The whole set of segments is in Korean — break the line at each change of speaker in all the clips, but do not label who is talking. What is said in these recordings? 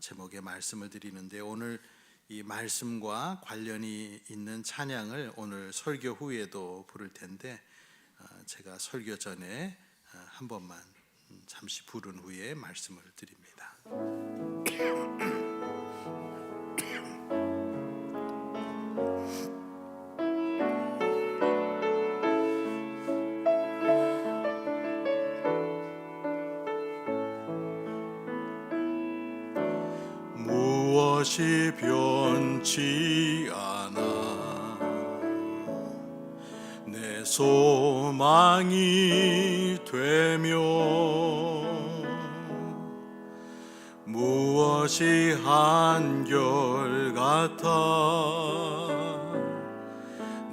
제목의 말씀을 드리는데, 오늘 이 말씀과 관련이 있는 찬양을 오늘 설교 후에도 부를 텐데, 제가 설교 전에 한 번만 잠시 부른 후에 말씀을 드립니다. 무엇이 변치 않아 내 소망이 되며, 무엇이 한결같아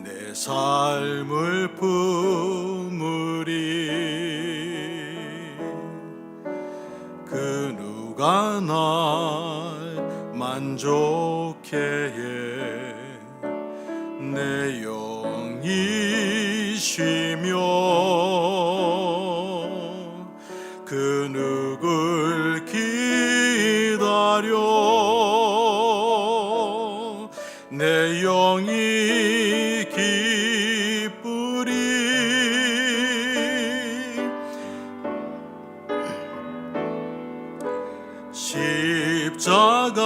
내 삶을 품으리. 그 누가 날 만족해 해 내 영이 쉬며, 그 누굴 기다려 내 영이 기쁘리. 십자가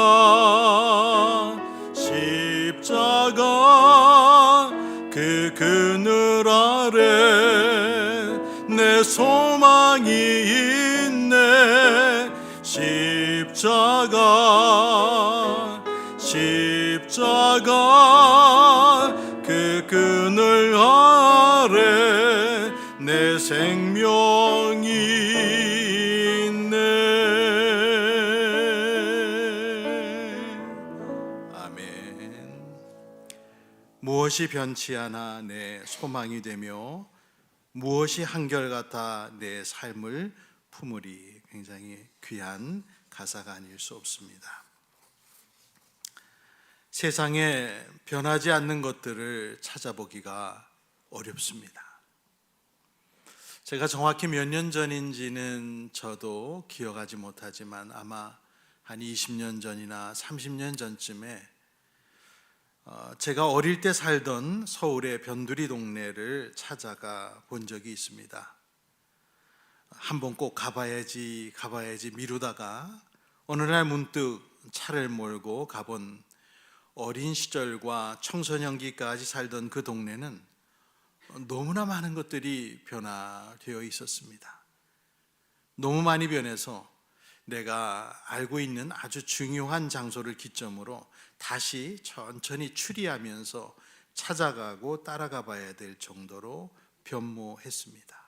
그 그늘 아래 내 소망이 있네. 십자가 그 그늘 아래 내 생명이 있네. 무엇이 변치 않아 내 소망이 되며, 무엇이 한결같아 내 삶을 품으리. 굉장히 귀한 가사가 아닐 수 없습니다. 세상에 변하지 않는 것들을 찾아보기가 어렵습니다. 제가 정확히 몇 년 전인지는 저도 기억하지 못하지만 아마 한 20년 전이나 30년 전쯤에 제가 어릴 때 살던 서울의 변두리 동네를 찾아가 본 적이 있습니다. 한번 꼭 가봐야지 미루다가 어느 날 문득 차를 몰고 가본 어린 시절과 청소년기까지 살던 그 동네는 너무나 많은 것들이 변화되어 있었습니다. 너무 많이 변해서 내가 알고 있는 아주 중요한 장소를 기점으로 다시 천천히 추리하면서 찾아가고 따라가 봐야 될 정도로 변모했습니다.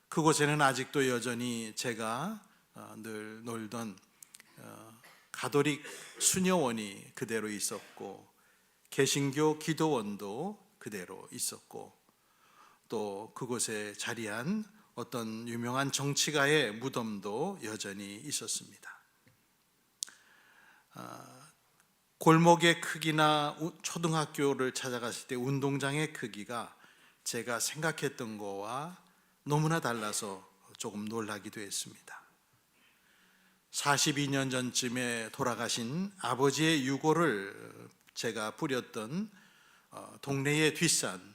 그곳에는 아직도 여전히 제가 늘 놀던 가톨릭 수녀원이 그대로 있었고, 개신교 기도원도 그대로 있었고, 또 그곳에 자리한 어떤 유명한 정치가의 무덤도 여전히 있었습니다. 골목의 크기나 초등학교를 찾아갔을 때 운동장의 크기가 제가 생각했던 거와 너무나 달라서 조금 놀라기도 했습니다. 42년 전쯤에 돌아가신 아버지의 유골을 제가 뿌렸던 동네의 뒷산,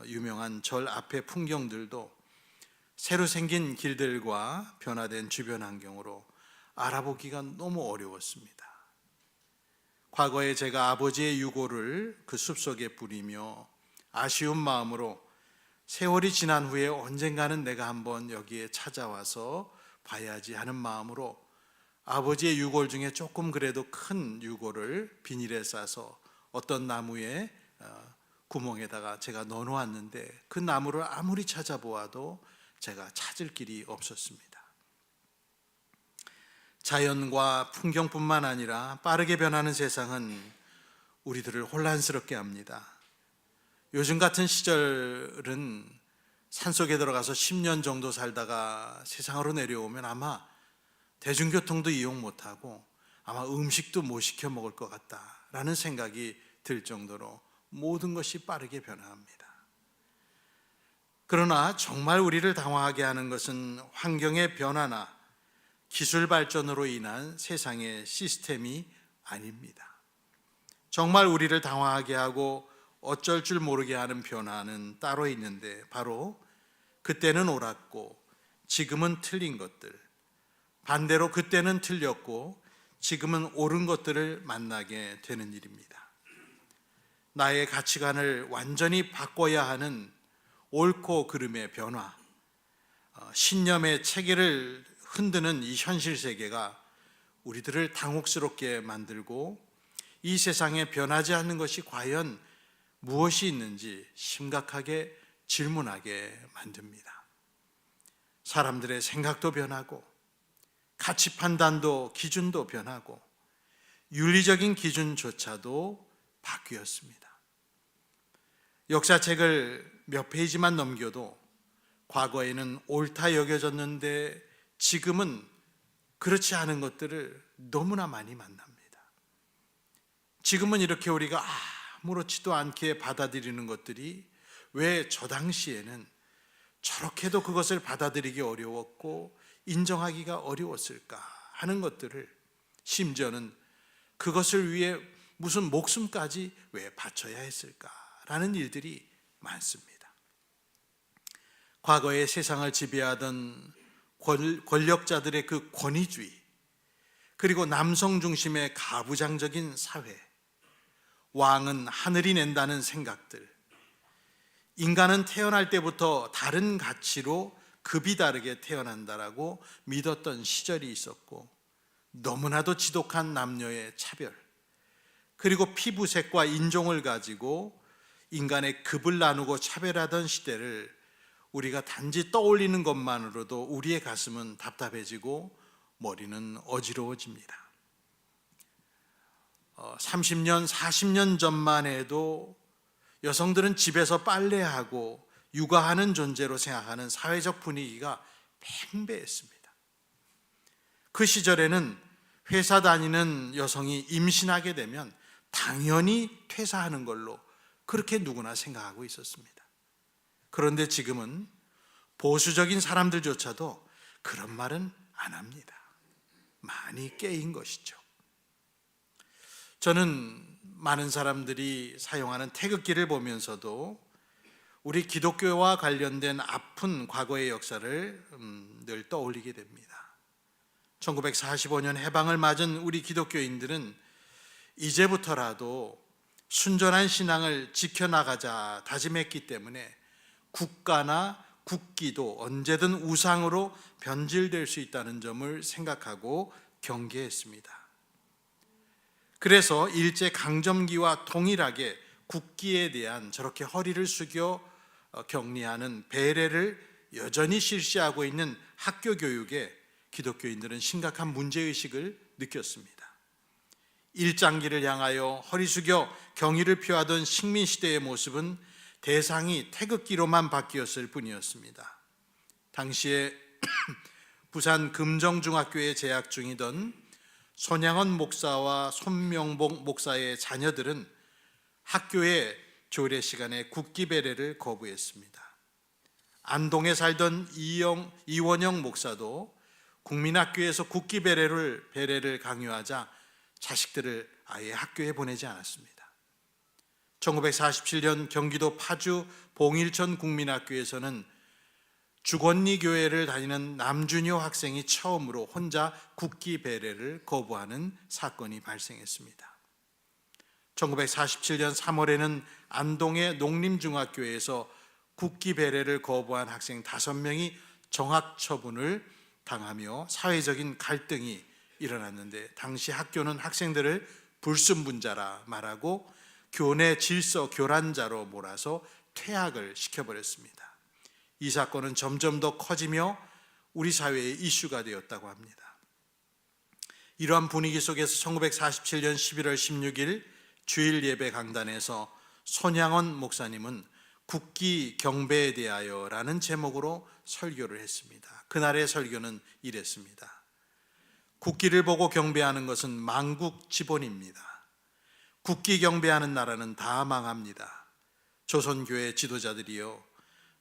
유명한 절 앞의 풍경들도 새로 생긴 길들과 변화된 주변 환경으로 알아보기가 너무 어려웠습니다. 과거에 제가 아버지의 유골을 그 숲속에 뿌리며 아쉬운 마음으로 세월이 지난 후에 언젠가는 내가 한번 여기에 찾아와서 봐야지 하는 마음으로 아버지의 유골 중에 조금 그래도 큰 유골을 비닐에 싸서 어떤 나무의 구멍에다가 제가 넣어놓았는데, 그 나무를 아무리 찾아보아도 제가 찾을 길이 없었습니다. 자연과 풍경뿐만 아니라 빠르게 변하는 세상은 우리들을 혼란스럽게 합니다. 요즘 같은 시절은 산속에 들어가서 10년 정도 살다가 세상으로 내려오면 아마 대중교통도 이용 못하고 아마 음식도 못 시켜 먹을 것 같다라는 생각이 들 정도로 모든 것이 빠르게 변화합니다. 그러나 정말 우리를 당황하게 하는 것은 환경의 변화나 기술 발전으로 인한 세상의 시스템이 아닙니다. 정말 우리를 당황하게 하고 어쩔 줄 모르게 하는 변화는 따로 있는데, 바로 그때는 옳았고 지금은 틀린 것들, 반대로 그때는 틀렸고 지금은 옳은 것들을 만나게 되는 일입니다. 나의 가치관을 완전히 바꿔야 하는 옳고 그름의 변화, 신념의 체계를 흔드는 이 현실 세계가 우리들을 당혹스럽게 만들고 이 세상에 변하지 않는 것이 과연 무엇이 있는지 심각하게 질문하게 만듭니다. 사람들의 생각도 변하고 가치 판단도 기준도 변하고 윤리적인 기준조차도 바뀌었습니다. 역사책을 몇 페이지만 넘겨도 과거에는 옳다 여겨졌는데 지금은 그렇지 않은 것들을 너무나 많이 만납니다. 지금은 이렇게 우리가 아무렇지도 않게 받아들이는 것들이 왜 저 당시에는 저렇게도 그것을 받아들이기 어려웠고 인정하기가 어려웠을까 하는 것들을, 심지어는 그것을 위해 무슨 목숨까지 왜 바쳐야 했을까라는 일들이 많습니다. 과거의 세상을 지배하던 권력자들의 그 권위주의, 그리고 남성 중심의 가부장적인 사회, 왕은 하늘이 낸다는 생각들, 인간은 태어날 때부터 다른 가치로 급이 다르게 태어난다라고 믿었던 시절이 있었고, 너무나도 지독한 남녀의 차별, 그리고 피부색과 인종을 가지고 인간의 급을 나누고 차별하던 시대를 우리가 단지 떠올리는 것만으로도 우리의 가슴은 답답해지고 머리는 어지러워집니다. 30년, 40년 전만 해도 여성들은 집에서 빨래하고 육아하는 존재로 생각하는 사회적 분위기가 팽배했습니다. 그 시절에는 회사 다니는 여성이 임신하게 되면 당연히 퇴사하는 걸로 그렇게 누구나 생각하고 있었습니다. 그런데 지금은 보수적인 사람들조차도 그런 말은 안 합니다. 많이 깨인 것이죠. 저는 많은 사람들이 사용하는 태극기를 보면서도 우리 기독교와 관련된 아픈 과거의 역사를 늘 떠올리게 됩니다. 1945년 해방을 맞은 우리 기독교인들은 이제부터라도 순전한 신앙을 지켜나가자 다짐했기 때문에 국가나 국기도 언제든 우상으로 변질될 수 있다는 점을 생각하고 경계했습니다. 그래서 일제강점기와 동일하게 국기에 대한 저렇게 허리를 숙여 격리하는 배례를 여전히 실시하고 있는 학교 교육에 기독교인들은 심각한 문제의식을 느꼈습니다. 일장기를 향하여 허리 숙여 경의를 표하던 식민시대의 모습은 대상이 태극기로만 바뀌었을 뿐이었습니다. 당시에 부산 금정중학교에 재학 중이던 손양원 목사와 손명복 목사의 자녀들은 학교의 조례 시간에 국기 배례를 거부했습니다. 안동에 살던 이원영 목사도 국민학교에서 국기 배례를 강요하자 자식들을 아예 학교에 보내지 않았습니다. 1947년 경기도 파주 봉일천 국민학교에서는 주권리 교회를 다니는 남준효 학생이 처음으로 혼자 국기 배례를 거부하는 사건이 발생했습니다. 1947년 3월에는 안동의 농림중학교에서 국기 배례를 거부한 학생 5명이 정학 처분을 당하며 사회적인 갈등이 일어났는데, 당시 학교는 학생들을 불순분자라 말하고 교내 질서 교란자로 몰아서 퇴학을 시켜버렸습니다. 이 사건은 점점 더 커지며 우리 사회의 이슈가 되었다고 합니다. 이러한 분위기 속에서 1947년 11월 16일 주일 예배 강단에서 손양원 목사님은 국기 경배에 대하여 라는 제목으로 설교를 했습니다. 그날의 설교는 이랬습니다. 국기를 보고 경배하는 것은 망국 지본입니다. 국기 경배하는 나라는 다 망합니다. 조선교회 지도자들이여,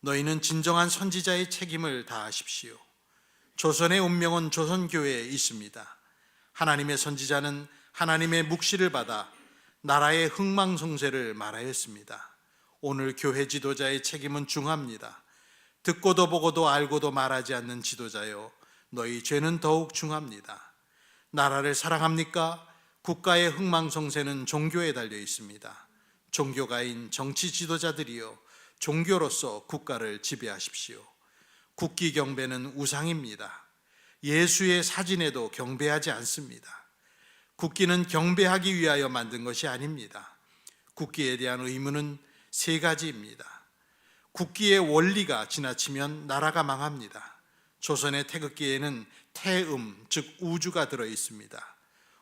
너희는 진정한 선지자의 책임을 다하십시오. 조선의 운명은 조선교회에 있습니다. 하나님의 선지자는 하나님의 묵시를 받아 나라의 흥망성쇠를 말하였습니다. 오늘 교회 지도자의 책임은 중합니다. 듣고도 보고도 알고도 말하지 않는 지도자여, 너희 죄는 더욱 중합니다. 나라를 사랑합니까? 국가의 흥망성쇠는 종교에 달려 있습니다. 종교가인 정치 지도자들이여, 종교로서 국가를 지배하십시오. 국기 경배는 우상입니다. 예수의 사진에도 경배하지 않습니다. 국기는 경배하기 위하여 만든 것이 아닙니다. 국기에 대한 의무는 세 가지입니다. 국기의 원리가 지나치면 나라가 망합니다. 조선의 태극기에는 태음, 즉 우주가 들어 있습니다.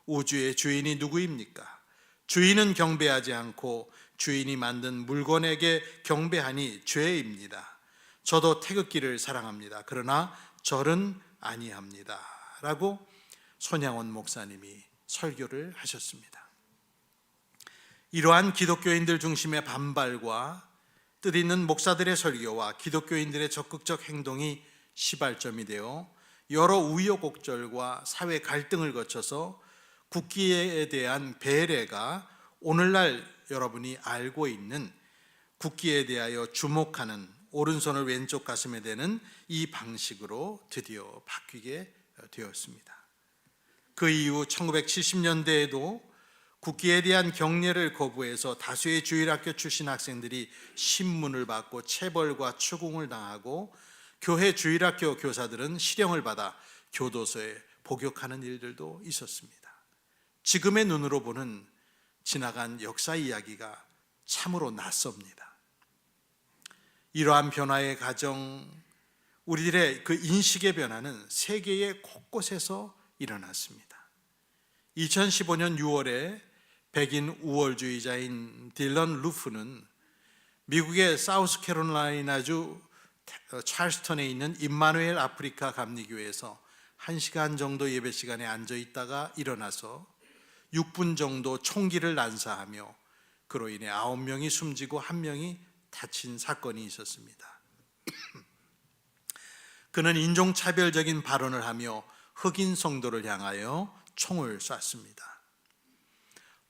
우주의 주인이 누구입니까? 주인은 경배하지 않고 주인이 만든 물건에게 경배하니 죄입니다. 저도 태극기를 사랑합니다. 그러나 절은 아니합니다. 라고 손양원 목사님이 설교를 하셨습니다. 이러한 기독교인들 중심의 반발과 뜻있는 목사들의 설교와 기독교인들의 적극적 행동이 시발점이 되어 여러 우여곡절과 사회 갈등을 거쳐서 국기에 대한 배례가 오늘날 여러분이 알고 있는 국기에 대하여 주목하는 오른손을 왼쪽 가슴에 대는 이 방식으로 드디어 바뀌게 되었습니다. 그 이후 1970년대에도 국기에 대한 경례를 거부해서 다수의 주일학교 출신 학생들이 신문을 받고 체벌과 추궁을 당하고 교회 주일학교 교사들은 실형을 받아 교도소에 복역하는 일들도 있었습니다. 지금의 눈으로 보는 지나간 역사 이야기가 참으로 낯섭니다. 이러한 변화의 과정, 우리들의 그 인식의 변화는 세계의 곳곳에서 일어났습니다. 2015년 6월에 백인 우월주의자인 딜런 루프는 미국의 사우스캐롤라이나주 찰스턴에 있는 임마누엘 아프리카 감리교회에서 1시간 정도 예배 시간에 앉아 있다가 일어나서 6분 정도 총기를 난사하며 그로 인해 9명이 숨지고 1명이 다친 사건이 있었습니다. 그는 인종차별적인 발언을 하며 흑인 성도를 향하여 총을 쐈습니다.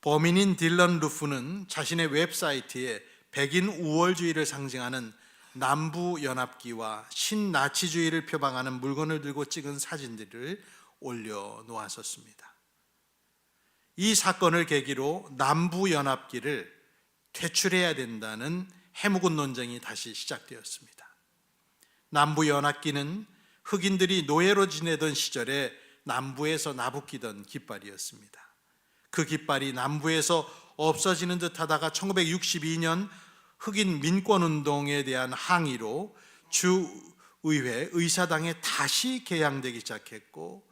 범인인 딜런 루프는 자신의 웹사이트에 백인 우월주의를 상징하는 남부연합기와 신나치주의를 표방하는 물건을 들고 찍은 사진들을 올려놓았었습니다. 이 사건을 계기로 남부연합기를 퇴출해야 된다는 해묵은 논쟁이 다시 시작되었습니다. 남부연합기는 흑인들이 노예로 지내던 시절에 남부에서 나부끼던 깃발이었습니다. 그 깃발이 남부에서 없어지는 듯 하다가 1962년 흑인 민권운동에 대한 항의로 주의회 의사당에 다시 개양되기 시작했고,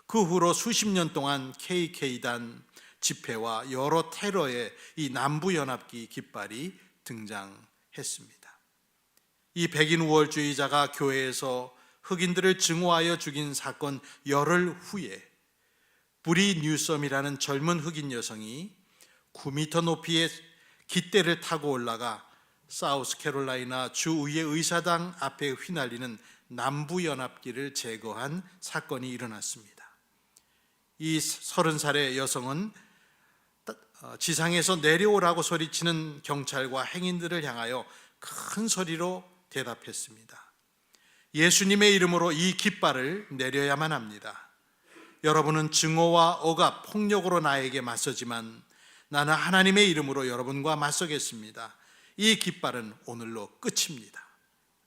그 후로 수십 년 동안 KK단 집회와 여러 테러에 이 남부연합기 깃발이 등장했습니다. 이 백인 우월주의자가 교회에서 흑인들을 증오하여 죽인 사건 열흘 후에 브리 뉴섬이라는 젊은 흑인 여성이 9m 높이의 깃대를 타고 올라가 사우스캐롤라이나 주의회 의사당 앞에 휘날리는 남부연합기를 제거한 사건이 일어났습니다. 이 30살의 여성은 지상에서 내려오라고 소리치는 경찰과 행인들을 향하여 큰 소리로 대답했습니다. 예수님의 이름으로 이 깃발을 내려야만 합니다. 여러분은 증오와 억압, 폭력으로 나에게 맞서지만 나는 하나님의 이름으로 여러분과 맞서겠습니다. 이 깃발은 오늘로 끝입니다.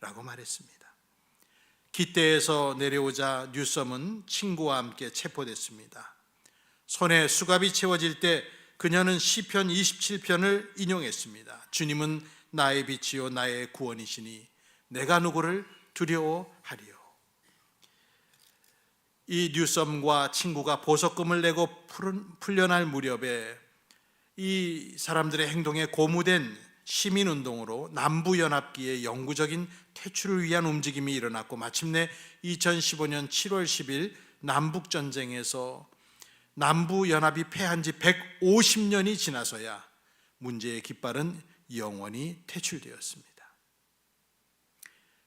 라고 말했습니다. 깃대에서 내려오자 뉴섬은 친구와 함께 체포됐습니다. 손에 수갑이 채워질 때 그녀는 시편 27편을 인용했습니다. 주님은 나의 빛이요 나의 구원이시니 내가 누구를 두려워하리요. 이 뉴섬과 친구가 보석금을 내고 풀려날 무렵에 이 사람들의 행동에 고무된 시민운동으로 남부연합기의 영구적인 퇴출을 위한 움직임이 일어났고, 마침내 2015년 7월 10일 남북전쟁에서 남부연합이 패한 지 150년이 지나서야 문제의 깃발은 영원히 퇴출되었습니다.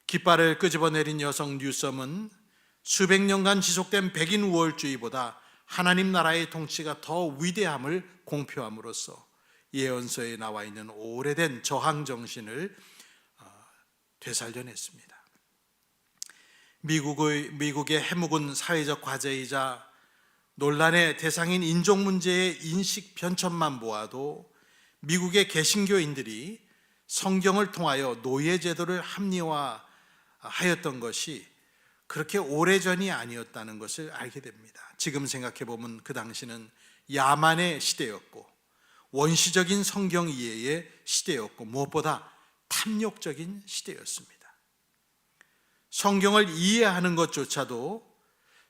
깃발을 끄집어내린 여성 뉴섬은 수백 년간 지속된 백인 우월주의보다 하나님 나라의 통치가 더 위대함을 공표함으로써 예언서에 나와 있는 오래된 저항 정신을 되살려냈습니다. 미국의 해묵은 사회적 과제이자 논란의 대상인 인종 문제의 인식 편천만 보아도 미국의 개신교인들이 성경을 통하여 노예 제도를 합리화하였던 것이 그렇게 오래전이 아니었다는 것을 알게 됩니다. 지금 생각해 보면 그 당시는 야만의 시대였고 원시적인 성경 이해의 시대였고 무엇보다 탐욕적인 시대였습니다. 성경을 이해하는 것조차도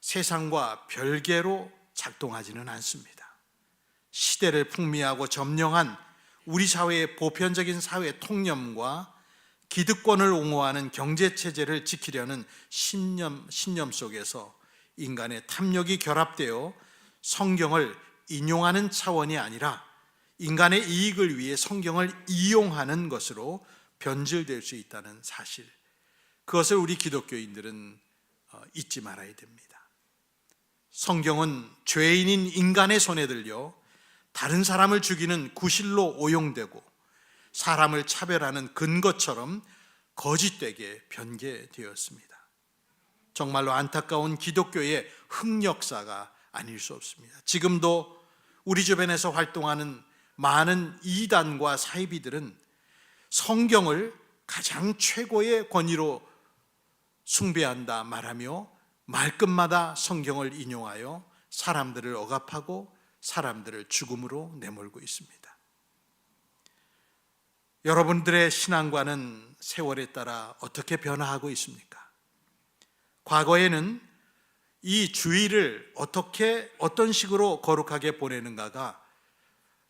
세상과 별개로 작동하지는 않습니다. 시대를 풍미하고 점령한 우리 사회의 보편적인 사회 통념과 기득권을 옹호하는 경제체제를 지키려는 신념 속에서 인간의 탐욕이 결합되어 성경을 인용하는 차원이 아니라 인간의 이익을 위해 성경을 이용하는 것으로 변질될 수 있다는 사실, 그것을 우리 기독교인들은 잊지 말아야 됩니다. 성경은 죄인인 인간의 손에 들려 다른 사람을 죽이는 구실로 오용되고 사람을 차별하는 근거처럼 거짓되게 변개되었습니다. 정말로 안타까운 기독교의 흑역사가 아닐 수 없습니다. 지금도 우리 주변에서 활동하는 많은 이단과 사이비들은 성경을 가장 최고의 권위로 숭배한다 말하며 말끝마다 성경을 인용하여 사람들을 억압하고 사람들을 죽음으로 내몰고 있습니다. 여러분들의 신앙관은 세월에 따라 어떻게 변화하고 있습니까? 과거에는 이 주일을 어떤 식으로 거룩하게 보내는가가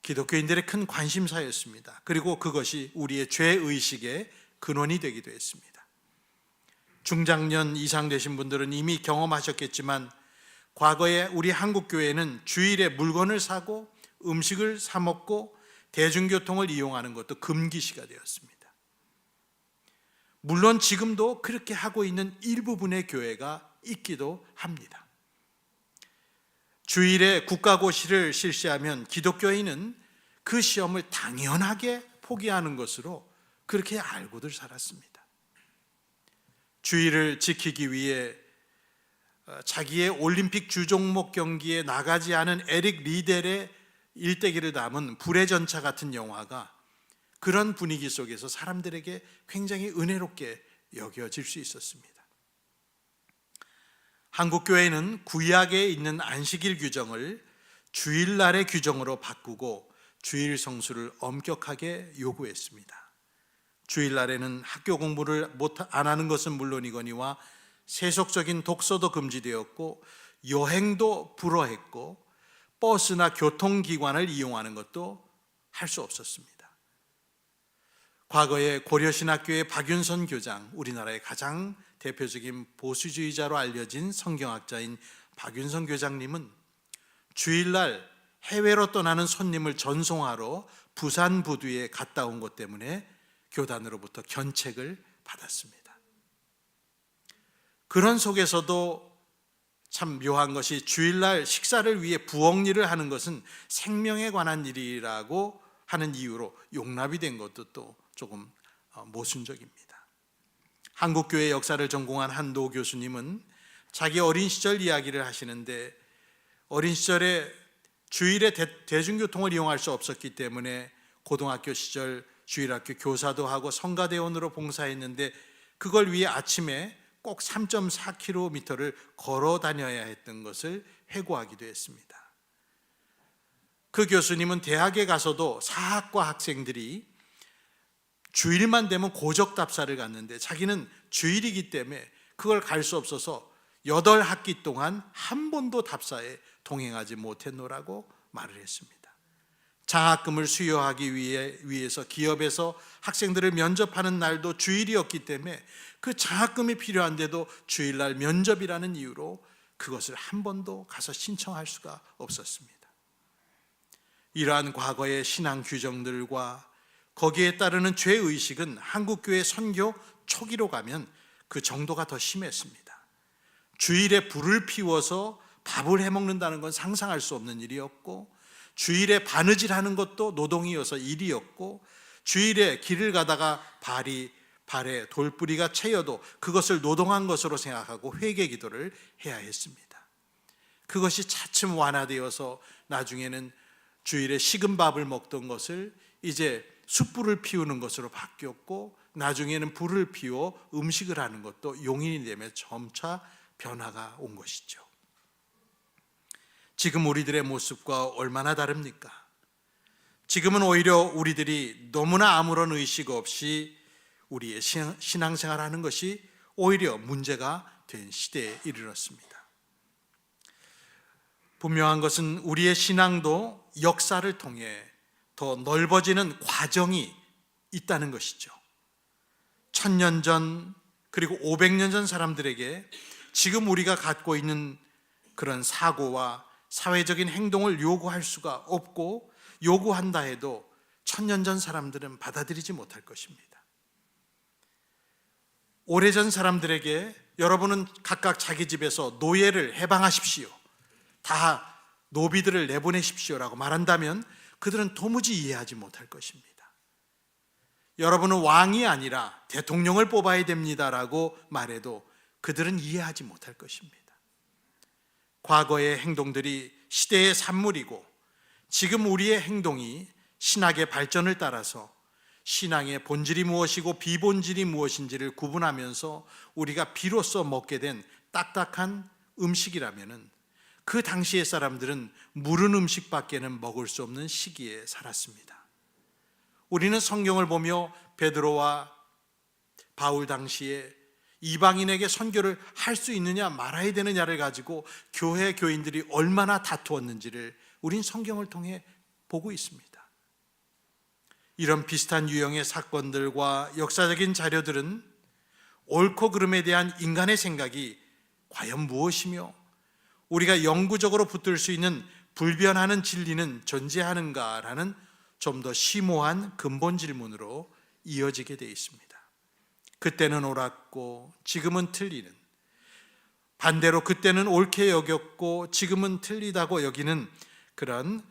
기독교인들의 큰 관심사였습니다. 그리고 그것이 우리의 죄의식의 근원이 되기도 했습니다. 중장년 이상 되신 분들은 이미 경험하셨겠지만 과거에 우리 한국 교회는 주일에 물건을 사고 음식을 사 먹고 대중교통을 이용하는 것도 금기시가 되었습니다. 물론 지금도 그렇게 하고 있는 일부분의 교회가 있기도 합니다. 주일에 국가고시를 실시하면 기독교인은 그 시험을 당연하게 포기하는 것으로 그렇게 알고들 살았습니다. 주일을 지키기 위해 자기의 올림픽 주종목 경기에 나가지 않은 에릭 리델의 일대기를 담은 불의 전차 같은 영화가 그런 분위기 속에서 사람들에게 굉장히 은혜롭게 여겨질 수 있었습니다. 한국교회는 구약에 있는 안식일 규정을 주일날의 규정으로 바꾸고 주일 성수를 엄격하게 요구했습니다. 주일날에는 학교 공부를 안 하는 것은 물론이거니와 세속적인 독서도 금지되었고 여행도 불허했고 버스나 교통기관을 이용하는 것도 할 수 없었습니다. 과거에 고려신학교의 박윤선 교장, 우리나라의 가장 대표적인 보수주의자로 알려진 성경학자인 박윤선 교장님은 주일날 해외로 떠나는 손님을 전송하러 부산 부두에 갔다 온 것 때문에 교단으로부터 견책을 받았습니다. 그런 속에서도 참 묘한 것이 주일날 식사를 위해 부엌일을 하는 것은 생명에 관한 일이라고 하는 이유로 용납이 된 것도 또 조금 모순적입니다. 한국교회 역사를 전공한 한 노 교수님은 자기 어린 시절 이야기를 하시는데 어린 시절에 주일에 대중교통을 이용할 수 없었기 때문에 고등학교 시절 주일학교 교사도 하고 성가대원으로 봉사했는데 그걸 위해 아침에 꼭 3.4km를 걸어 다녀야 했던 것을 회고하기도 했습니다. 그 교수님은 대학에 가서도 사학과 학생들이 주일만 되면 고적답사를 갔는데 자기는 주일이기 때문에 그걸 갈 수 없어서 8학기 동안 한 번도 답사에 동행하지 못했노라고 말을 했습니다. 장학금을 수여하기 위해서 기업에서 학생들을 면접하는 날도 주일이었기 때문에 그 장학금이 필요한데도 주일날 면접이라는 이유로 그것을 한 번도 가서 신청할 수가 없었습니다. 이러한 과거의 신앙 규정들과 거기에 따르는 죄의식은 한국교회 선교 초기로 가면 그 정도가 더 심했습니다. 주일에 불을 피워서 밥을 해먹는다는 건 상상할 수 없는 일이었고, 주일에 바느질하는 것도 노동이어서 일이었고, 주일에 길을 가다가 발에 돌뿌리가 채여도 그것을 노동한 것으로 생각하고 회개 기도를 해야 했습니다. 그것이 차츰 완화되어서 나중에는 주일에 식은 밥을 먹던 것을 이제 숯불을 피우는 것으로 바뀌었고, 나중에는 불을 피워 음식을 하는 것도 용인이 되며 점차 변화가 온 것이죠. 지금 우리들의 모습과 얼마나 다릅니까? 지금은 오히려 우리들이 너무나 아무런 의식 없이 우리의 신앙생활하는 것이 오히려 문제가 된 시대에 이르렀습니다. 분명한 것은 우리의 신앙도 역사를 통해 더 넓어지는 과정이 있다는 것이죠. 1000년 전 그리고 500년 전 사람들에게 지금 우리가 갖고 있는 그런 사고와 사회적인 행동을 요구할 수가 없고, 요구한다 해도 1000년 전 사람들은 받아들이지 못할 것입니다. 오래전 사람들에게 여러분은 각각 자기 집에서 노예를 해방하십시오, 다 노비들을 내보내십시오라고 말한다면 그들은 도무지 이해하지 못할 것입니다. 여러분은 왕이 아니라 대통령을 뽑아야 됩니다라고 말해도 그들은 이해하지 못할 것입니다. 과거의 행동들이 시대의 산물이고, 지금 우리의 행동이 신학의 발전을 따라서 신앙의 본질이 무엇이고 비본질이 무엇인지를 구분하면서 우리가 비로소 먹게 된 딱딱한 음식이라면은, 그 당시의 사람들은 무른 음식밖에는 먹을 수 없는 시기에 살았습니다. 우리는 성경을 보며 베드로와 바울 당시에 이방인에게 선교를 할 수 있느냐 말아야 되느냐를 가지고 교회 교인들이 얼마나 다투었는지를 우린 성경을 통해 보고 있습니다. 이런 비슷한 유형의 사건들과 역사적인 자료들은 옳고 그름에 대한 인간의 생각이 과연 무엇이며 우리가 영구적으로 붙들 수 있는 불변하는 진리는 존재하는가라는 좀 더 심오한 근본 질문으로 이어지게 되어 있습니다. 그때는 옳았고 지금은 틀리는, 반대로 그때는 옳게 여겼고 지금은 틀리다고 여기는 그런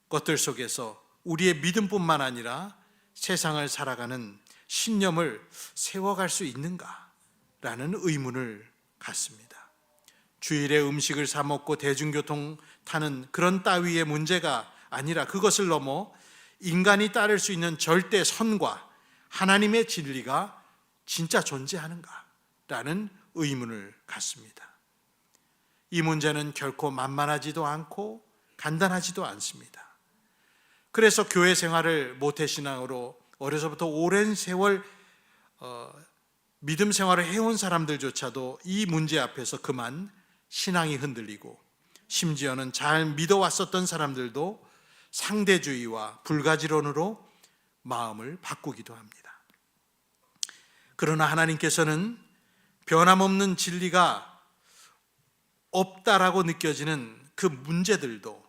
것들 속에서 우리의 믿음뿐만 아니라 세상을 살아가는 신념을 세워갈 수 있는가라는 의문을 갖습니다. 주일에 음식을 사 먹고 대중교통 타는 그런 따위의 문제가 아니라, 그것을 넘어 인간이 따를 수 있는 절대 선과 하나님의 진리가 진짜 존재하는가라는 의문을 갖습니다. 이 문제는 결코 만만하지도 않고 간단하지도 않습니다. 그래서 교회 생활을 모태신앙으로 어려서부터 오랜 세월 믿음 생활을 해온 사람들조차도 이 문제 앞에서 그만 신앙이 흔들리고, 심지어는 잘 믿어왔었던 사람들도 상대주의와 불가지론으로 마음을 바꾸기도 합니다. 그러나 하나님께서는 변함없는 진리가 없다라고 느껴지는 그 문제들도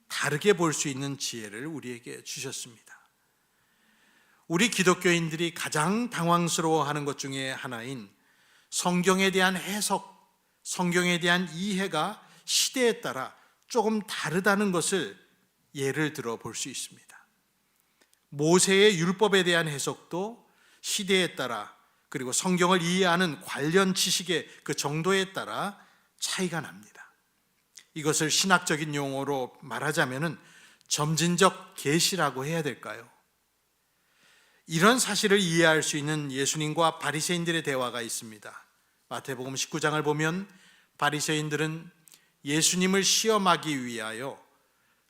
다르게 볼 수 있는 지혜를 우리에게 주셨습니다. 우리 기독교인들이 가장 당황스러워하는 것 중에 하나인 성경에 대한 해석, 성경에 대한 이해가 시대에 따라 조금 다르다는 것을 예를 들어 볼 수 있습니다. 모세의 율법에 대한 해석도 시대에 따라, 그리고 성경을 이해하는 관련 지식의 그 정도에 따라 차이가 납니다. 이것을 신학적인 용어로 말하자면은 점진적 계시라고 해야 될까요? 이런 사실을 이해할 수 있는 예수님과 바리새인들의 대화가 있습니다. 마태복음 19장을 보면 바리새인들은 예수님을 시험하기 위하여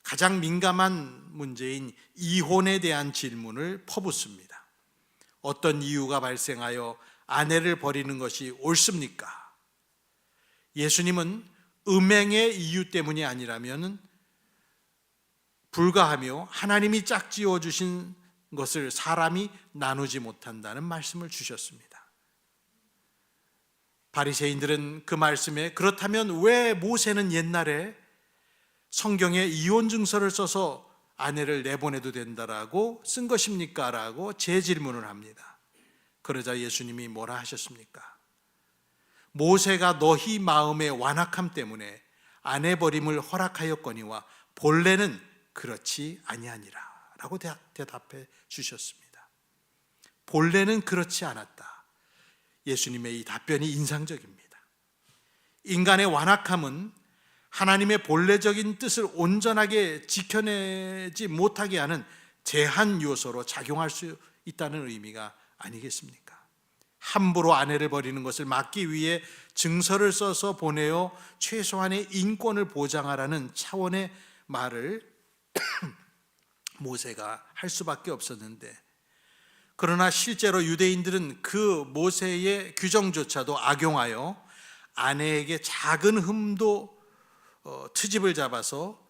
가장 민감한 문제인 이혼에 대한 질문을 퍼붓습니다. 어떤 이유가 발생하여 아내를 버리는 것이 옳습니까? 예수님은 음행의 이유 때문이 아니라면 불가하며 하나님이 짝지어 주신 것을 사람이 나누지 못한다는 말씀을 주셨습니다. 바리새인들은 그 말씀에, 그렇다면 왜 모세는 옛날에 성경에 이혼 증서를 써서 아내를 내보내도 된다라고 쓴 것입니까? 라고 재질문을 합니다. 그러자 예수님이 뭐라 하셨습니까? 모세가 너희 마음의 완악함 때문에 아내 버림을 허락하였거니와 본래는 그렇지 아니하니라 라고 대답해 주셨습니다. 본래는 그렇지 않았다. 예수님의 이 답변이 인상적입니다. 인간의 완악함은 하나님의 본래적인 뜻을 온전하게 지켜내지 못하게 하는 제한 요소로 작용할 수 있다는 의미가 아니겠습니까? 함부로 아내를 버리는 것을 막기 위해 증서를 써서 보내어 최소한의 인권을 보장하라는 차원의 말을 모세가 할 수밖에 없었는데, 그러나 실제로 유대인들은 그 모세의 규정조차도 악용하여 아내에게 작은 흠도 트집을 잡아서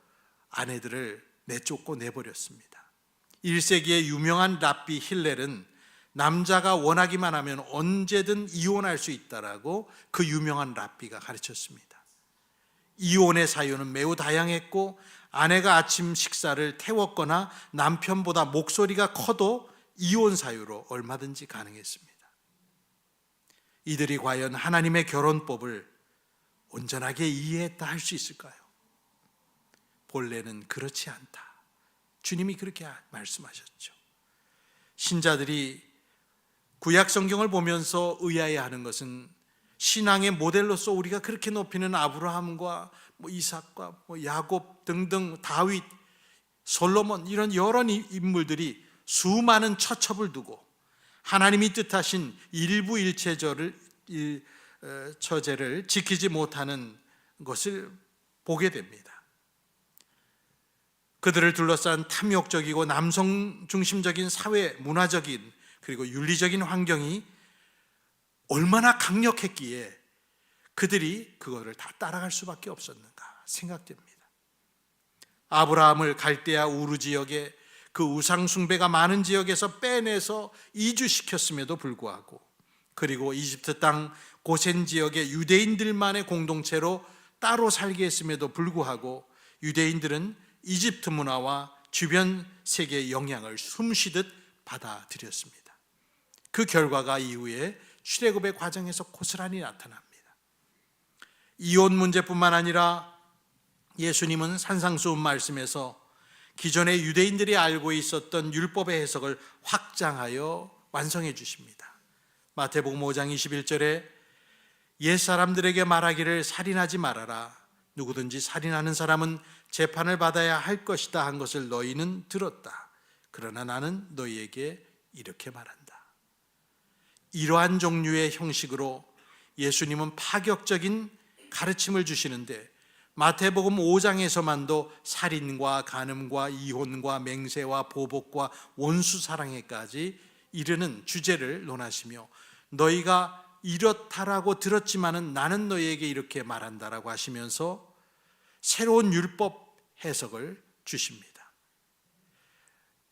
아내들을 내쫓고 내버렸습니다. 1세기의 유명한 랍비 힐렐은 남자가 원하기만 하면 언제든 이혼할 수 있다라고 그 유명한 랍비가 가르쳤습니다. 이혼의 사유는 매우 다양했고, 아내가 아침 식사를 태웠거나 남편보다 목소리가 커도 이혼 사유로 얼마든지 가능했습니다. 이들이 과연 하나님의 결혼법을 온전하게 이해했다 할 수 있을까요? 본래는 그렇지 않다. 주님이 그렇게 말씀하셨죠. 신자들이 구약 성경을 보면서 의아해하는 것은 신앙의 모델로서 우리가 그렇게 높이는 아브라함과 이삭과 야곱 등등, 다윗, 솔로몬, 이런 여러 인물들이 수많은 처첩을 두고 하나님이 뜻하신 처제를 지키지 못하는 것을 보게 됩니다. 그들을 둘러싼 탐욕적이고 남성 중심적인 사회, 문화적인 그리고 윤리적인 환경이 얼마나 강력했기에 그들이 그거를 다 따라갈 수밖에 없었는가 생각됩니다. 아브라함을 갈대아 우르 지역에, 그 우상 숭배가 많은 지역에서 빼내서 이주시켰음에도 불구하고, 그리고 이집트 땅 고센 지역의 유대인들만의 공동체로 따로 살게 했음에도 불구하고 유대인들은 이집트 문화와 주변 세계의 영향을 숨쉬듯 받아들였습니다. 그 결과가 이후에 출애굽의 과정에서 고스란히 나타납니다. 이혼 문제뿐만 아니라 예수님은 산상수훈 말씀에서 기존의 유대인들이 알고 있었던 율법의 해석을 확장하여 완성해 주십니다. 마태복음 5장 21절에 옛사람들에게 말하기를 살인하지 말아라. 누구든지 살인하는 사람은 재판을 받아야 할 것이다 한 것을 너희는 들었다. 그러나 나는 너희에게 이렇게 말한다. 이러한 종류의 형식으로 예수님은 파격적인 가르침을 주시는데, 마태복음 5장에서만도 살인과 간음과 이혼과 맹세와 보복과 원수 사랑에까지 이르는 주제를 논하시며, 너희가 이렇다라고 들었지만은 나는 너희에게 이렇게 말한다라고 하시면서 새로운 율법 해석을 주십니다.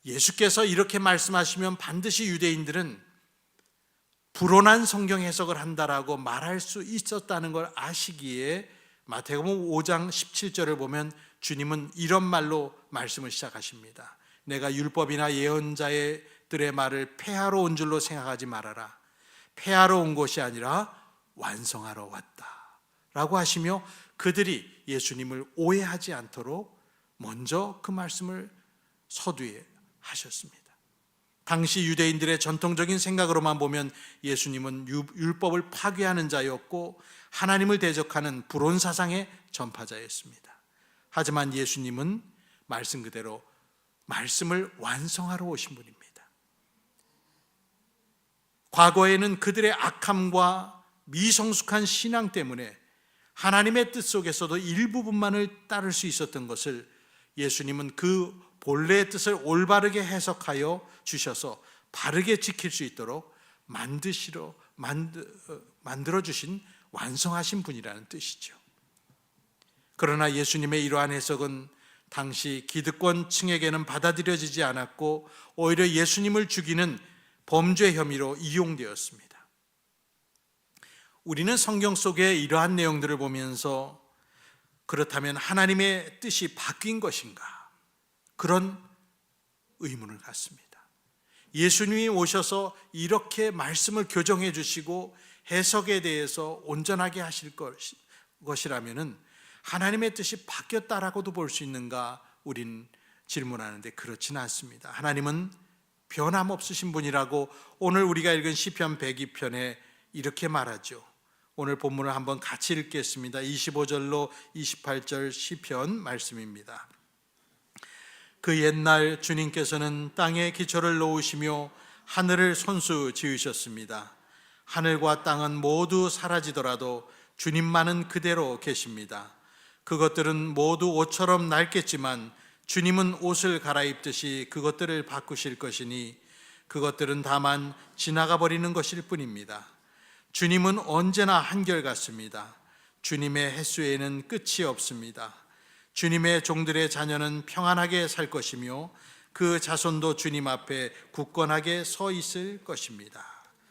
예수께서 이렇게 말씀하시면 반드시 유대인들은 불온한 성경 해석을 한다라고 말할 수 있었다는 걸 아시기에 마태복음 5장 17절을 보면 주님은 이런 말로 말씀을 시작하십니다. 내가 율법이나 예언자들의 말을 폐하러 온 줄로 생각하지 말아라. 폐하러 온 것이 아니라 완성하러 왔다 라고 하시며, 그들이 예수님을 오해하지 않도록 먼저 그 말씀을 서두에 하셨습니다. 당시 유대인들의 전통적인 생각으로만 보면 예수님은 율법을 파괴하는 자였고 하나님을 대적하는 불온 사상의 전파자였습니다. 하지만 예수님은 말씀 그대로 말씀을 완성하러 오신 분입니다. 과거에는 그들의 악함과 미성숙한 신앙 때문에 하나님의 뜻 속에서도 일부분만을 따를 수 있었던 것을 예수님은 그 본래의 뜻을 올바르게 해석하여 주셔서 바르게 지킬 수 있도록 만들어주신 완성하신 분이라는 뜻이죠. 그러나 예수님의 이러한 해석은 당시 기득권층에게는 받아들여지지 않았고 오히려 예수님을 죽이는 범죄 혐의로 이용되었습니다. 우리는 성경 속의 이러한 내용들을 보면서 그렇다면 하나님의 뜻이 바뀐 것인가? 그런 의문을 갖습니다. 예수님이 오셔서 이렇게 말씀을 교정해 주시고 해석에 대해서 온전하게 하실 것이라면은 하나님의 뜻이 바뀌었다라고도 볼 수 있는가 우린 질문하는데 그렇지는 않습니다. 하나님은 변함없으신 분이라고 오늘 우리가 읽은 시편 102편에 이렇게 말하죠. 오늘 본문을 한번 같이 읽겠습니다. 25절로 28절 시편 말씀입니다. 그 옛날 주님께서는 땅에 기초를 놓으시며 하늘을 손수 지으셨습니다. 하늘과 땅은 모두 사라지더라도 주님만은 그대로 계십니다. 그것들은 모두 옷처럼 낡겠지만 주님은 옷을 갈아입듯이 그것들을 바꾸실 것이니 그것들은 다만 지나가 버리는 것일 뿐입니다. 주님은 언제나 한결같습니다. 주님의 횟수에는 끝이 없습니다. 주님의 종들의 자녀는 평안하게 살 것이며 그 자손도 주님 앞에 굳건하게 서 있을 것입니다.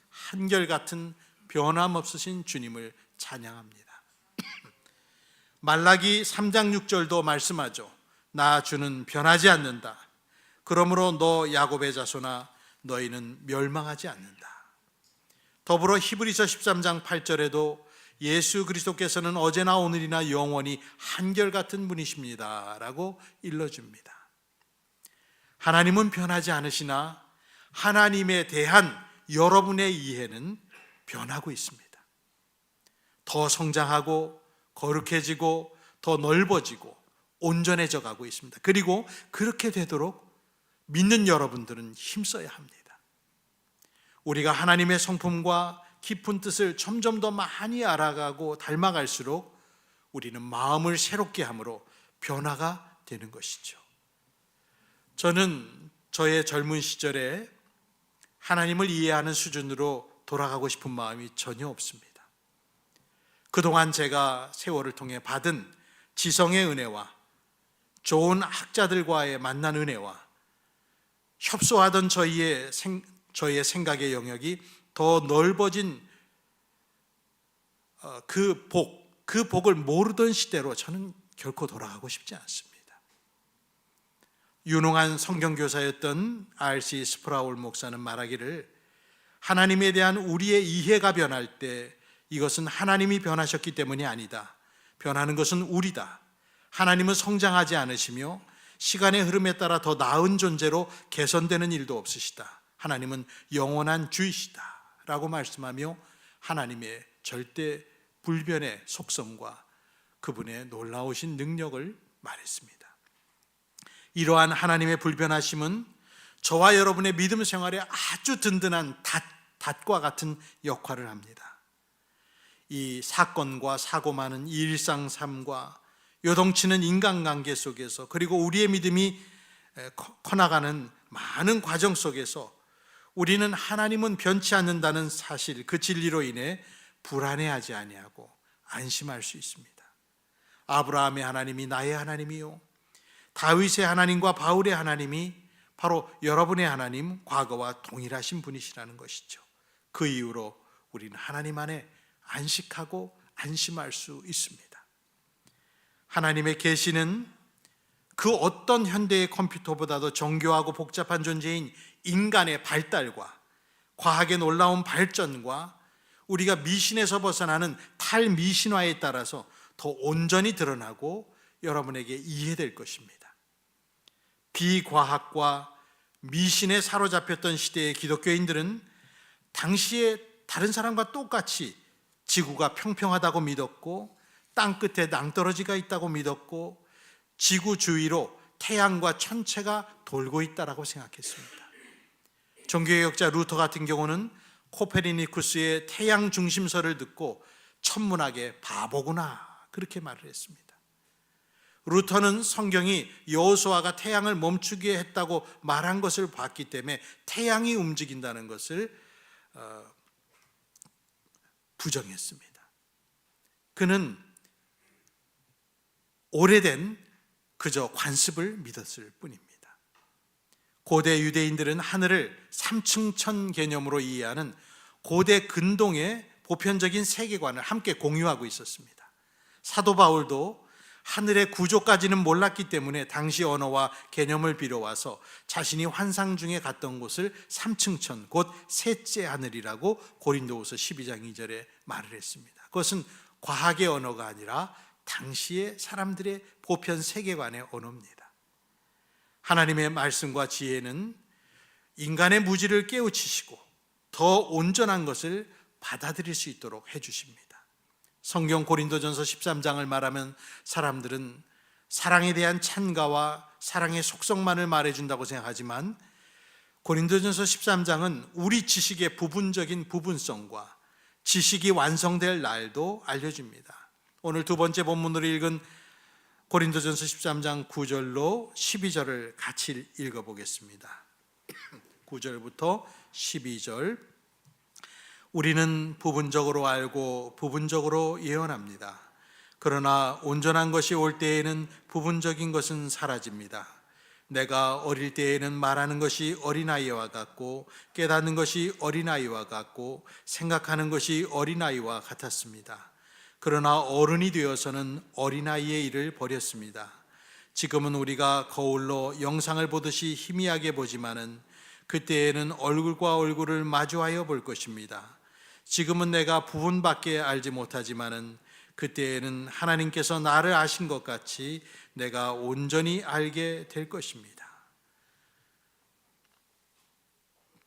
한결같은 변함없으신 주님을 찬양합니다. 말라기 3장 6절도 말씀하죠. 나 주는 변하지 않는다. 그러므로 너 야곱의 자손아 너희는 멸망하지 않는다. 더불어 히브리서 13장 8절에도 예수 그리스도께서는 어제나 오늘이나 영원히 한결같은 분이십니다 라고 일러줍니다. 하나님은 변하지 않으시나 하나님에 대한 여러분의 이해는 변하고 있습니다. 더 성장하고 거룩해지고 더 넓어지고 온전해져 가고 있습니다. 그리고 그렇게 되도록 믿는 여러분들은 힘써야 합니다. 우리가 하나님의 성품과 깊은 뜻을 점점 더 많이 알아가고 닮아갈수록 우리는 마음을 새롭게 함으로 변화가 되는 것이죠. 저는 저의 젊은 시절에 하나님을 이해하는 수준으로 돌아가고 싶은 마음이 전혀 없습니다. 그동안 제가 세월을 통해 받은 지성의 은혜와 좋은 학자들과의 만난 은혜와 협소하던 저희의 생각의 영역이 더 넓어진 그 복을 모르던 시대로 저는 결코 돌아가고 싶지 않습니다. 유능한 성경교사였던 R.C. 스프라울 목사는 말하기를 하나님에 대한 우리의 이해가 변할 때 이것은 하나님이 변하셨기 때문이 아니다. 변하는 것은 우리다. 하나님은 성장하지 않으시며 시간의 흐름에 따라 더 나은 존재로 개선되는 일도 없으시다. 하나님은 영원한 주이시다 라고 말씀하며 하나님의 절대 불변의 속성과 그분의 놀라우신 능력을 말했습니다. 이러한 하나님의 불변하심은 저와 여러분의 믿음 생활에 아주 든든한 닷과 같은 역할을 합니다. 이 사건과 사고 많은 일상 삶과 요동치는 인간관계 속에서 그리고 우리의 믿음이 커나가는 많은 과정 속에서 우리는 하나님은 변치 않는다는 사실, 그 진리로 인해 불안해하지 아니하고 안심할 수 있습니다. 아브라함의 하나님이 나의 하나님이요, 다윗의 하나님과 바울의 하나님이 바로 여러분의 하나님, 과거와 동일하신 분이시라는 것이죠. 그 이유로 우리는 하나님 안에 안식하고 안심할 수 있습니다. 하나님의 계시는 그 어떤 현대의 컴퓨터보다도 정교하고 복잡한 존재인 인간의 발달과 과학의 놀라운 발전과 우리가 미신에서 벗어나는 탈미신화에 따라서 더 온전히 드러나고 여러분에게 이해될 것입니다. 비과학과 미신에 사로잡혔던 시대의 기독교인들은 당시에 다른 사람과 똑같이 지구가 평평하다고 믿었고 땅끝에 낭떠러지가 있다고 믿었고 지구 주위로 태양과 천체가 돌고 있다고 생각했습니다. 종교개혁자 루터 같은 경우는 코페르니쿠스의 태양 중심설을 듣고 천문학의 바보구나 그렇게 말을 했습니다. 루터는 성경이 여호수아가 태양을 멈추게 했다고 말한 것을 봤기 때문에 태양이 움직인다는 것을 부정했습니다. 그는 오래된 그저 관습을 믿었을 뿐입니다. 고대 유대인들은 하늘을 삼층천 개념으로 이해하는 고대 근동의 보편적인 세계관을 함께 공유하고 있었습니다. 사도 바울도 하늘의 구조까지는 몰랐기 때문에 당시 언어와 개념을 빌어와서 자신이 환상 중에 갔던 곳을 3층 천, 곧 셋째 하늘이라고 고린도후서 12장 2절에 말을 했습니다. 그것은 과학의 언어가 아니라 당시의 사람들의 보편 세계관의 언어입니다. 하나님의 말씀과 지혜는 인간의 무지를 깨우치시고 더 온전한 것을 받아들일 수 있도록 해주십니다. 성경 고린도전서 13장을 말하면 사람들은 사랑에 대한 찬가와 사랑의 속성만을 말해준다고 생각하지만 고린도전서 13장은 우리 지식의 부분적인 부분성과 지식이 완성될 날도 알려줍니다. 오늘 두 번째 본문으로 읽은 고린도전서 13장 9절로 12절을 같이 읽어보겠습니다. 9절부터 12절. 우리는 부분적으로 알고 부분적으로 예언합니다. 그러나 온전한 것이 올 때에는 부분적인 것은 사라집니다. 내가 어릴 때에는 말하는 것이 어린아이와 같고 깨닫는 것이 어린아이와 같고 생각하는 것이 어린아이와 같았습니다. 그러나 어른이 되어서는 어린아이의 일을 버렸습니다. 지금은 우리가 거울로 영상을 보듯이 희미하게 보지만은 그때에는 얼굴과 얼굴을 마주하여 볼 것입니다. 지금은 내가 부분밖에 알지 못하지만은 그때에는 하나님께서 나를 아신 것 같이 내가 온전히 알게 될 것입니다.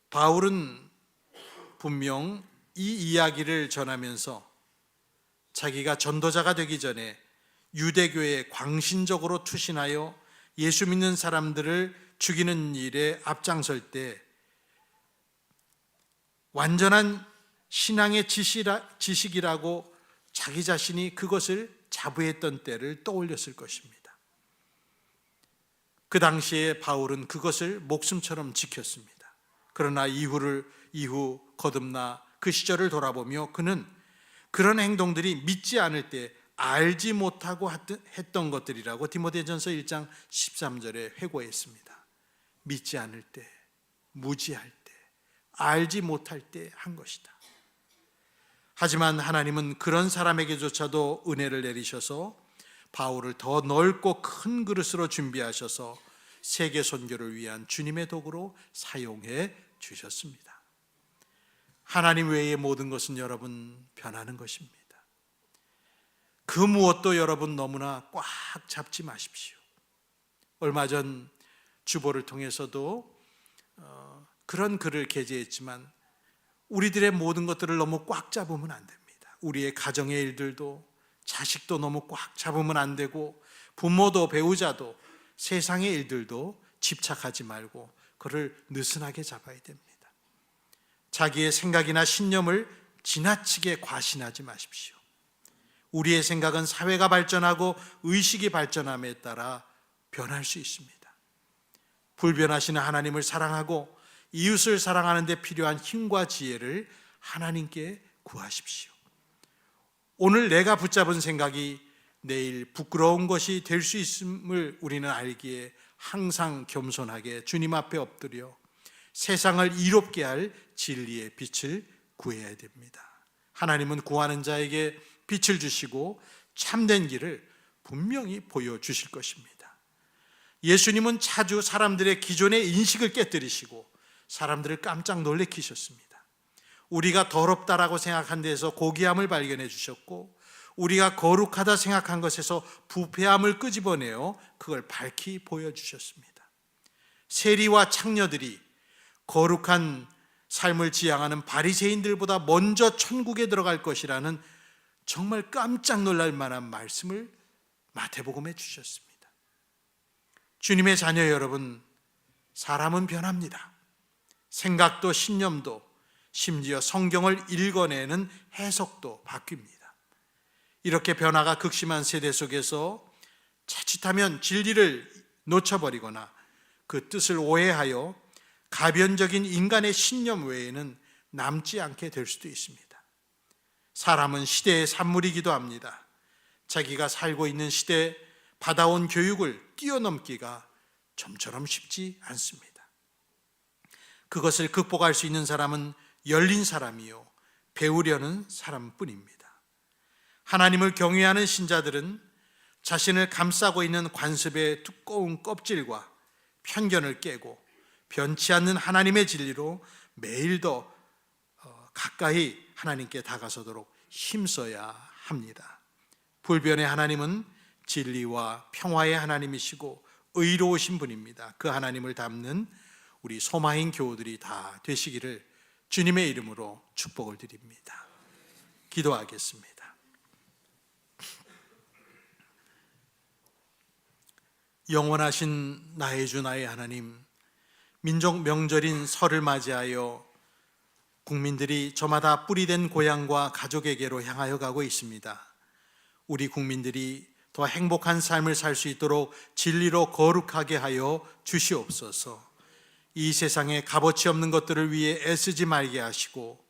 바울은 분명 이 이야기를 전하면서 자기가 전도자가 되기 전에 유대교에 광신적으로 투신하여 예수 믿는 사람들을 죽이는 일에 앞장설 때 완전한 신앙의 지식이라고 자기 자신이 그것을 자부했던 때를 떠올렸을 것입니다. 그 당시에 바울은 그것을 목숨처럼 지켰습니다. 그러나 이후 거듭나 그 시절을 돌아보며 그는 그런 행동들이 믿지 않을 때 알지 못하고 했던 것들이라고 디모데전서 1장 13절에 회고했습니다. 믿지 않을 때, 무지할 때, 알지 못할 때 한 것이다. 하지만 하나님은 그런 사람에게조차도 은혜를 내리셔서 바울을 더 넓고 큰 그릇으로 준비하셔서 세계 선교를 위한 주님의 도구로 사용해 주셨습니다. 하나님 외의 모든 것은 여러분 변하는 것입니다. 그 무엇도 여러분 너무나 꽉 잡지 마십시오. 얼마 전 주보를 통해서도 그런 글을 게재했지만 우리들의 모든 것들을 너무 꽉 잡으면 안 됩니다. 우리의 가정의 일들도 자식도 너무 꽉 잡으면 안 되고 부모도 배우자도 세상의 일들도 집착하지 말고 그를 느슨하게 잡아야 됩니다. 자기의 생각이나 신념을 지나치게 과신하지 마십시오. 우리의 생각은 사회가 발전하고 의식이 발전함에 따라 변할 수 있습니다. 불변하시는 하나님을 사랑하고 이웃을 사랑하는 데 필요한 힘과 지혜를 하나님께 구하십시오. 오늘 내가 붙잡은 생각이 내일 부끄러운 것이 될 수 있음을 우리는 알기에 항상 겸손하게 주님 앞에 엎드려 세상을 이롭게 할 진리의 빛을 구해야 됩니다. 하나님은 구하는 자에게 빛을 주시고 참된 길을 분명히 보여주실 것입니다. 예수님은 자주 사람들의 기존의 인식을 깨뜨리시고 사람들을 깜짝 놀래키셨습니다. 우리가 더럽다라고 생각한 데에서 고귀함을 발견해 주셨고 우리가 거룩하다 생각한 것에서 부패함을 끄집어내어 그걸 밝히 보여주셨습니다. 세리와 창녀들이 거룩한 삶을 지향하는 바리새인들보다 먼저 천국에 들어갈 것이라는 정말 깜짝 놀랄 만한 말씀을 마태복음에 주셨습니다. 주님의 자녀 여러분, 사람은 변합니다. 생각도 신념도 심지어 성경을 읽어내는 해석도 바뀝니다. 이렇게 변화가 극심한 세대 속에서 자칫하면 진리를 놓쳐버리거나 그 뜻을 오해하여 가변적인 인간의 신념 외에는 남지 않게 될 수도 있습니다. 사람은 시대의 산물이기도 합니다. 자기가 살고 있는 시대에 받아온 교육을 뛰어넘기가 좀처럼 쉽지 않습니다. 그것을 극복할 수 있는 사람은 열린 사람이요 배우려는 사람뿐입니다. 하나님을 경외하는 신자들은 자신을 감싸고 있는 관습의 두꺼운 껍질과 편견을 깨고 변치 않는 하나님의 진리로 매일 더 가까이 하나님께 다가서도록 힘써야 합니다. 불변의 하나님은 진리와 평화의 하나님이시고 의로우신 분입니다. 그 하나님을 닮는 우리 소마인 교우들이 다 되시기를 주님의 이름으로 축복을 드립니다. 기도하겠습니다. 영원하신 나의 주 나의 하나님, 민족 명절인 설을 맞이하여 국민들이 저마다 뿌리된 고향과 가족에게로 향하여 가고 있습니다. 우리 국민들이 더 행복한 삶을 살 수 있도록 진리로 거룩하게 하여 주시옵소서. 이 세상에 값어치 없는 것들을 위해 애쓰지 말게 하시고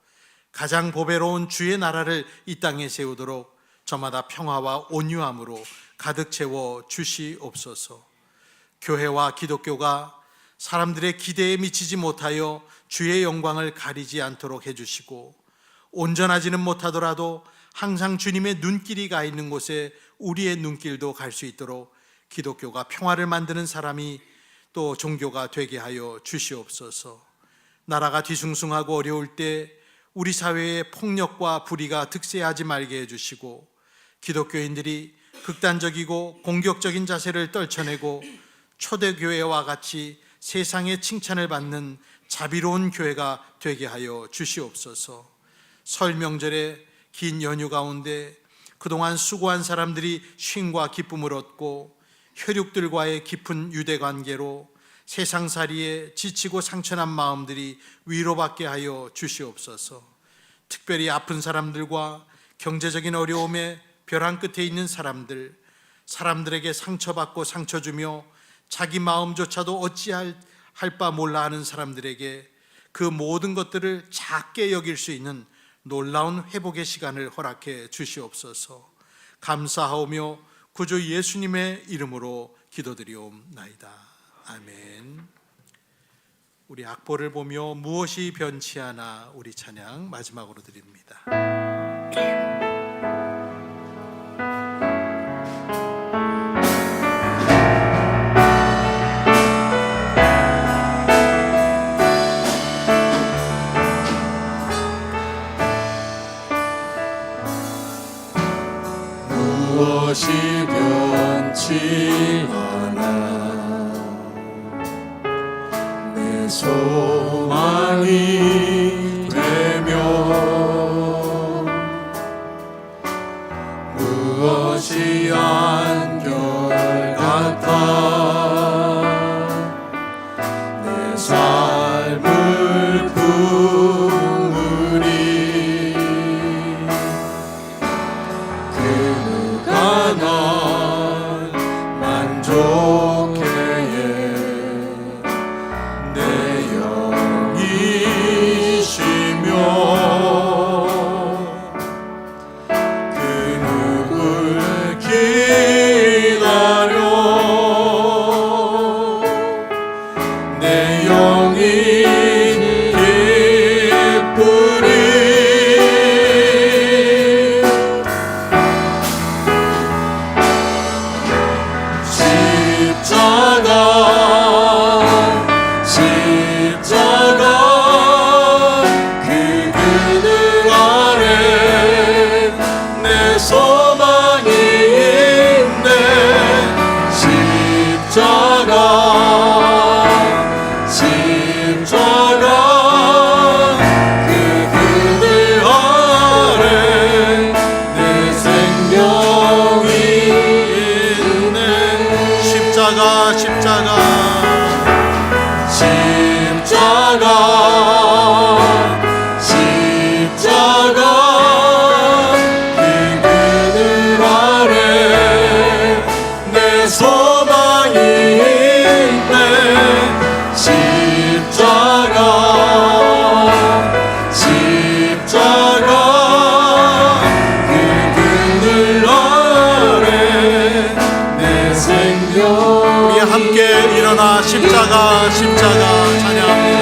가장 보배로운 주의 나라를 이 땅에 세우도록 저마다 평화와 온유함으로 가득 채워 주시옵소서. 교회와 기독교가 사람들의 기대에 미치지 못하여 주의 영광을 가리지 않도록 해주시고, 온전하지는 못하더라도 항상 주님의 눈길이 가 있는 곳에 우리의 눈길도 갈 수 있도록 기독교가 평화를 만드는 사람이 또 종교가 되게 하여 주시옵소서. 나라가 뒤숭숭하고 어려울 때 우리 사회에 폭력과 불의가 득세하지 말게 해주시고, 기독교인들이 극단적이고 공격적인 자세를 떨쳐내고 초대교회와 같이 세상의 칭찬을 받는 자비로운 교회가 되게 하여 주시옵소서. 설 명절의 긴 연휴 가운데 그동안 수고한 사람들이 쉼과 기쁨을 얻고 혈육들과의 깊은 유대관계로 세상살이에 지치고 상처난 마음들이 위로받게 하여 주시옵소서. 특별히 아픈 사람들과 경제적인 어려움에 벼랑 끝에 있는 사람들에게 상처받고 상처 주며 자기 마음조차도 어찌할 바 몰라 하는 사람들에게 그 모든 것들을 작게 여길 수 있는 놀라운 회복의 시간을 허락해 주시옵소서. 감사하오며 구주 예수님의 이름으로 기도드리옵나이다. 아멘. 우리 악보를 보며 무엇이 변치 않아 우리 찬양 마지막으로 드립니다.
무엇이 변치 않아 내 소망이 되며 무엇이 한결같아 내 삶을 품으리 난 만족해 내 영이시며 그 누구를 기다려 내 영이 기쁘리
십자가 찬양합니다.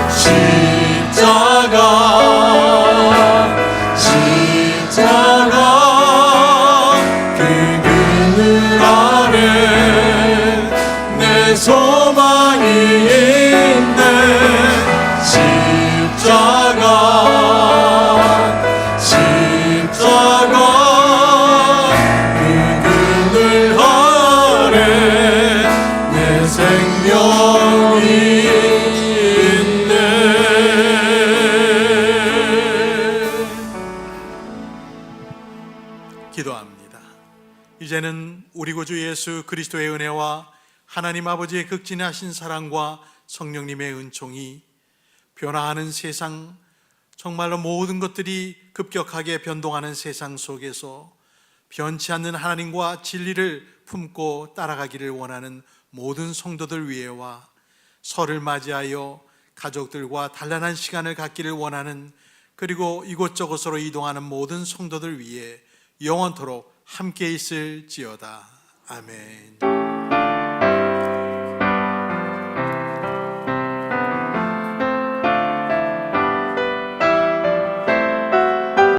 십자가
소망이 있네. 십자가 그 그늘 아래 내 생명이 있네.
기도합니다. 이제는 우리 구주 예수 그리스도의 은혜와 하나님 아버지의 극진하신 사랑과 성령님의 은총이 변화하는 세상, 정말로 모든 것들이 급격하게 변동하는 세상 속에서 변치 않는 하나님과 진리를 품고 따라가기를 원하는 모든 성도들 위해와 설을 맞이하여 가족들과 단란한 시간을 갖기를 원하는, 그리고 이곳저곳으로 이동하는 모든 성도들 위해 영원토록 함께 있을지어다. 아멘.